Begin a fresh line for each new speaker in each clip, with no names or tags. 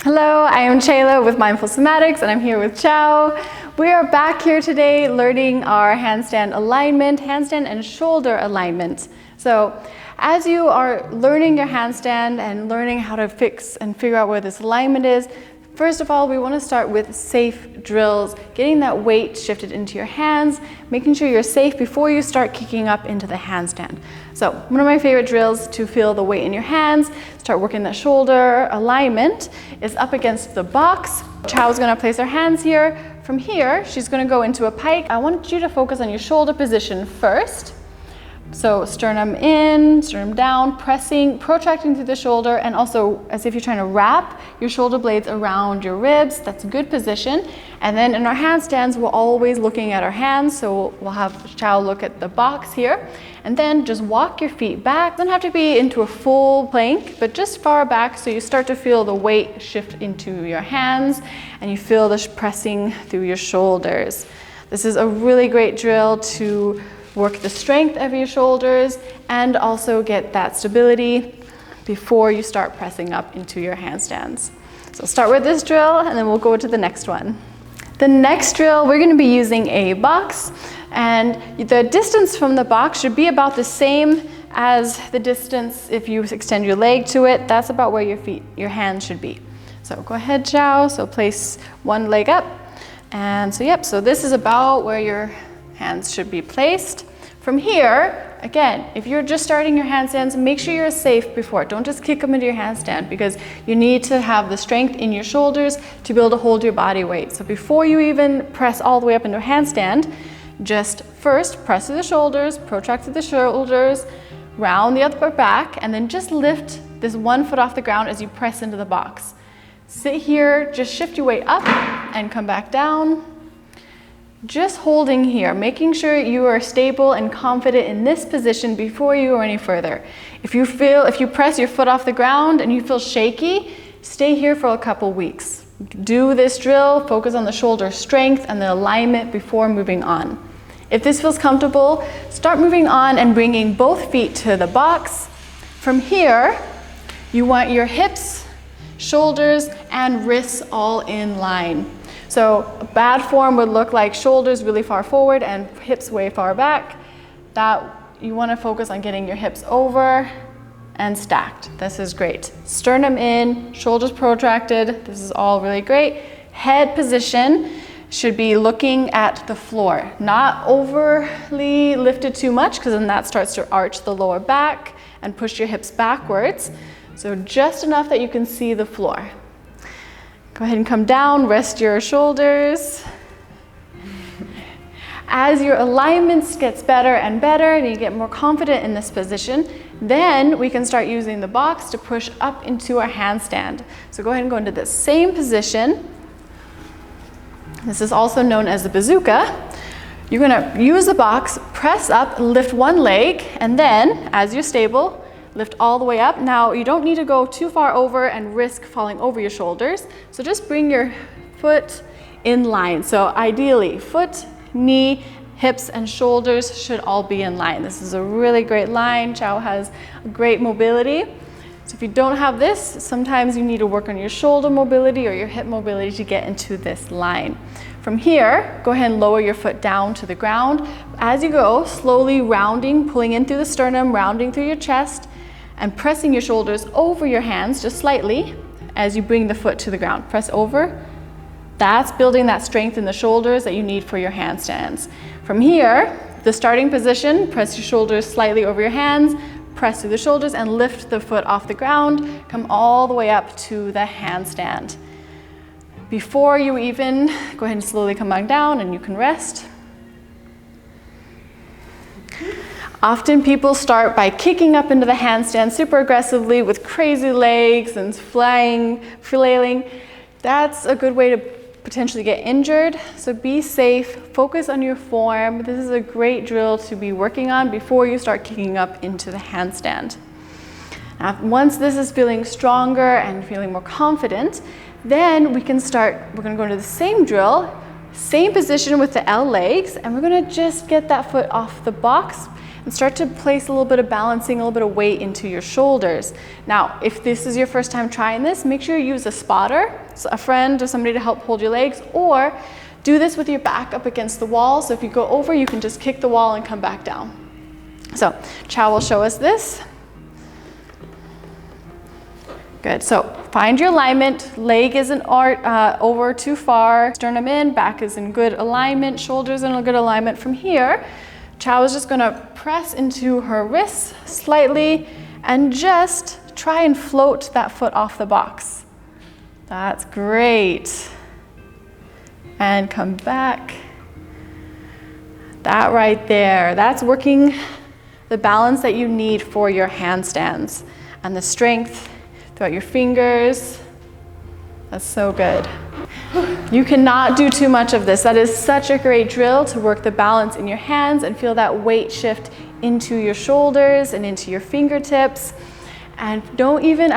Hello, I am Chala with Mindful Somatics and I'm here with Chow. We are back here today learning our handstand alignment, handstand and shoulder alignment. So as you are learning your handstand and learning how to fix and figure out where this alignment is, first of all, we want to start with safe drills, getting that weight shifted into your hands, making sure you're safe before you start kicking up into the handstand. So one of my favorite drills to feel the weight in your hands, start working that shoulder alignment, is up against the box. Chow's going to place her hands here. From here, she's going to go into a pike. I want you to focus on your shoulder position first. So sternum in, sternum down, pressing, protracting through the shoulder, and also as if you're trying to wrap your shoulder blades around your ribs. That's a good position. And then in our handstands, we're always looking at our hands. So we'll have Chow look at the box here. And then just walk your feet back. It doesn't have to be into a full plank, but just far back so you start to feel the weight shift into your hands and you feel the pressing through your shoulders. This is a really great drill to work the strength of your shoulders and also get that stability before you start pressing up into your handstands. So start with this drill and then we'll go to the next one. The next drill, we're going to be using a box, and the distance from the box should be about the same as the distance if you extend your leg to it. That's about where your hands should be. So go ahead, Chow. So place one leg up. And so this is about where your hands should be placed. From here, again, if you're just starting your handstands, make sure you're safe before. Don't just kick them into your handstand because you need to have the strength in your shoulders to be able to hold your body weight. So before you even press all the way up into a handstand, just first press through the shoulders, protract through the shoulders, round the upper back, and then just lift this one foot off the ground as you press into the box. Sit here, just shift your weight up and come back down. Just holding here, making sure you are stable and confident in this position before you go any further. If you press your foot off the ground and you feel shaky, stay here for a couple weeks. Do this drill, focus on the shoulder strength and the alignment before moving on. If this feels comfortable, start moving on and bringing both feet to the box. From here, you want your hips, shoulders, and wrists all in line. So a bad form would look like shoulders really far forward and hips way far back. You want to focus on getting your hips over and stacked. This is great. Sternum in, shoulders protracted. This is all really great. Head position should be looking at the floor, not overly lifted too much because then that starts to arch the lower back and push your hips backwards. So just enough that you can see the floor. Go ahead and come down, rest your shoulders. As your alignments gets better and you get more confident in this position, then we can start using the box to push up into our handstand. So go ahead and go into the same position. This is also known as the bazooka. You're going to use the box, press up, lift one leg, and then as you're stable, lift all the way up. Now, you don't need to go too far over and risk falling over your shoulders. So just bring your foot in line. So ideally, foot, knee, hips, and shoulders should all be in line. This is a really great line. Chow has great mobility. So if you don't have this, sometimes you need to work on your shoulder mobility or your hip mobility to get into this line. From here, go ahead and lower your foot down to the ground. As you go, slowly rounding, pulling in through the sternum, rounding through your chest, and pressing your shoulders over your hands just slightly as you bring the foot to the ground. Press over. That's building that strength in the shoulders that you need for your handstands. From here, the starting position, press your shoulders slightly over your hands, press through the shoulders and lift the foot off the ground. Come all the way up to the handstand. Before you even, go ahead and slowly come back down and you can rest. Often people start by kicking up into the handstand super aggressively with crazy legs and flailing. That's a good way to potentially get injured. So be safe, focus on your form. This is a great drill to be working on before you start kicking up into the handstand. Now, once this is feeling stronger and feeling more confident, then we're going to go into the same drill, same position with the L legs, and we're going to just get that foot off the box. and start to place a little bit of balancing, a little bit of weight into your shoulders. Now, if this is your first time trying this, make sure you use a spotter, so a friend or somebody to help hold your legs, or do this with your back up against the wall. So if you go over, you can just kick the wall and come back down. So Chow will show us this. Good, so find your alignment, leg isn't over too far, sternum in, back is in good alignment, shoulders in a good alignment. From here, Chow is just gonna press into her wrists slightly and just try and float that foot off the box. That's great. And come back. That right there, that's working the balance that you need for your handstands and the strength throughout your fingers. That's so good. You cannot do too much of this. That is such a great drill to work the balance in your hands and feel that weight shift into your shoulders and into your fingertips. And don't even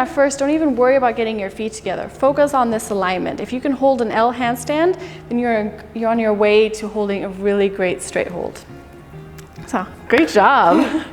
worry about getting your feet together. Focus on this alignment. If you can hold an L handstand, then you're on your way to holding a really great straight hold. So, great job.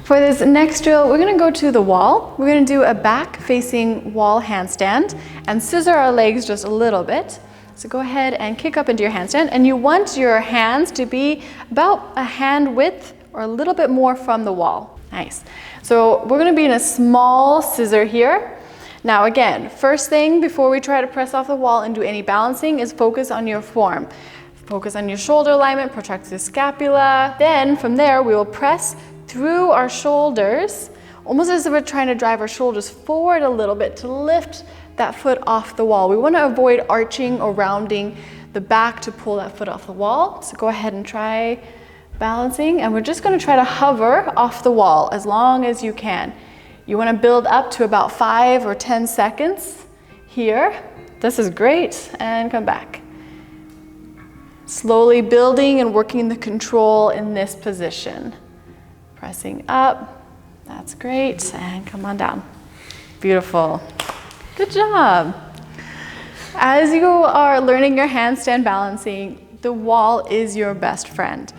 For this next drill, we're gonna go to the wall. We're gonna do a back facing wall handstand and scissor our legs just a little bit. So go ahead and kick up into your handstand, and you want your hands to be about a hand width or a little bit more from the wall. Nice. So we're gonna be in a small scissor here. Now again, first thing before we try to press off the wall and do any balancing is focus on your form. Focus on your shoulder alignment, protract the scapula. Then from there, we will press through our shoulders, almost as if we're trying to drive our shoulders forward a little bit to lift that foot off the wall. We want to avoid arching or rounding the back to pull that foot off the wall. So go ahead and try balancing, and we're just going to try to hover off the wall as long as you can. You want to build up to about 5 or 10 seconds here. This is great, and come back. Slowly building and working the control in this position. Pressing up, that's great, and come on down. Beautiful, good job. As you are learning your handstand balancing, the wall is your best friend.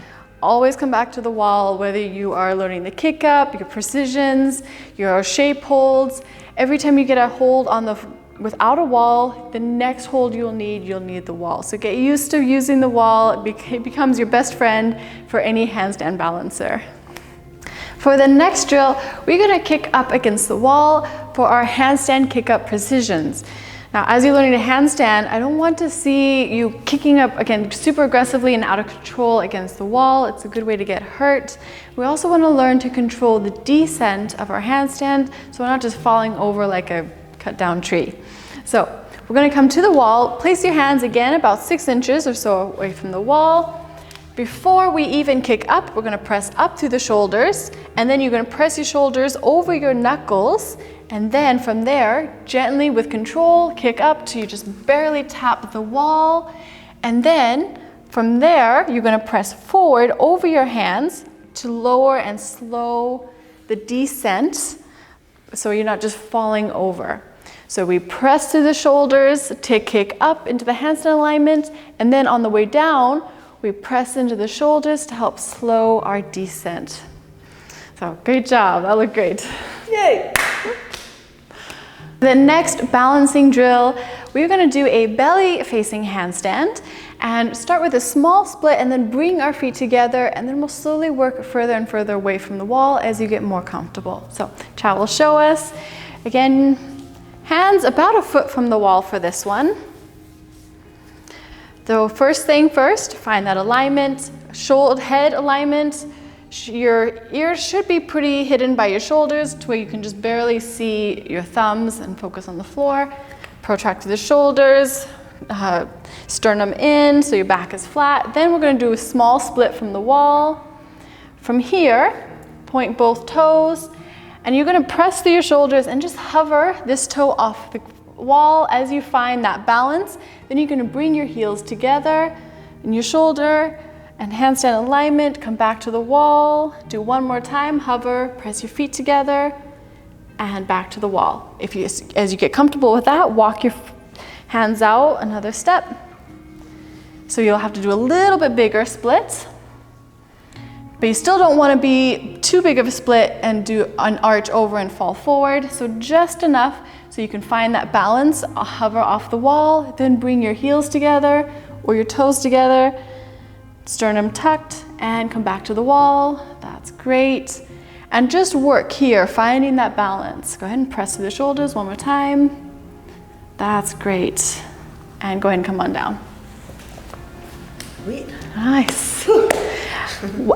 Always come back to the wall, whether you are learning the kick up, your precisions, your shape holds. Every time you get a hold on without a wall, the next hold you'll need the wall. So get used to using the wall. It becomes your best friend for any handstand balancer. For the next drill, we're gonna kick up against the wall for our handstand kick up precisions. Now, as you're learning to handstand, I don't want to see you kicking up, again, super aggressively and out of control against the wall. It's a good way to get hurt. We also want to learn to control the descent of our handstand, so we're not just falling over like a cut down tree. So we're going to come to the wall, place your hands again about 6 inches or so away from the wall. Before we even kick up, we're going to press up through the shoulders, and then you're going to press your shoulders over your knuckles, and then from there, gently with control, kick up till you just barely tap the wall. And then from there, you're going to press forward over your hands to lower and slow the descent so you're not just falling over. So we press through the shoulders to kick up into the handstand alignment, and then on the way down, we press into the shoulders to help slow our descent. So great job, that looked great. Yay! The next balancing drill, we're going to do a belly facing handstand and start with a small split and then bring our feet together, and then we'll slowly work further and further away from the wall as you get more comfortable. So Chala will show us. Again, hands about a foot from the wall for this one. So first thing first, find that alignment, shoulder head alignment. Your ears should be pretty hidden by your shoulders to where you can just barely see your thumbs and focus on the floor. Protract the shoulders, sternum in so your back is flat. Then we're going to do a small split from the wall. From here, point both toes, and you're going to press through your shoulders and just hover this toe off the wall as you find that balance. Then you're going to bring your heels together in your shoulder and handstand alignment, come back to the wall, do one more time, hover, press your feet together, and back to the wall. As you get comfortable with that, walk your hands out another step. So you'll have to do a little bit bigger split. but you still don't want to be too big of a split and do an arch over and fall forward. So just enough so you can find that balance, hover off the wall, then bring your heels together or your toes together, sternum tucked, and come back to the wall. That's great. And just work here, finding that balance. Go ahead and press through the shoulders one more time. That's great. And go ahead and come on down.
Sweet.
Nice.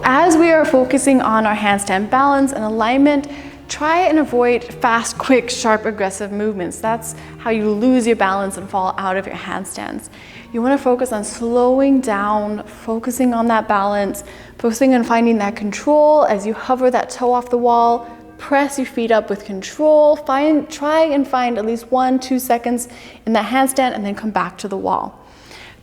As we are focusing on our handstand balance and alignment, try and avoid fast, quick, sharp, aggressive movements. That's how you lose your balance and fall out of your handstands. You want to focus on slowing down, focusing on that balance, focusing on finding that control as you hover that toe off the wall. Press your feet up with control. Try and find at least 1-2 seconds in that handstand and then come back to the wall.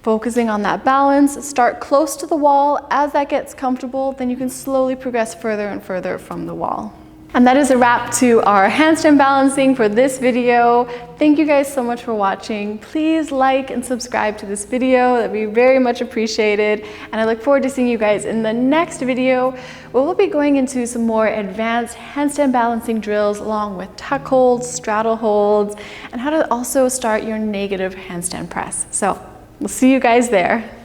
Focusing on that balance, start close to the wall. As that gets comfortable, then you can slowly progress further and further from the wall. And that is a wrap to our handstand balancing for this video. Thank you guys so much for watching. Please like and subscribe to this video. That'd be very much appreciated. And I look forward to seeing you guys in the next video, where we'll be going into some more advanced handstand balancing drills along with tuck holds, straddle holds, and how to also start your negative handstand press. So we'll see you guys there.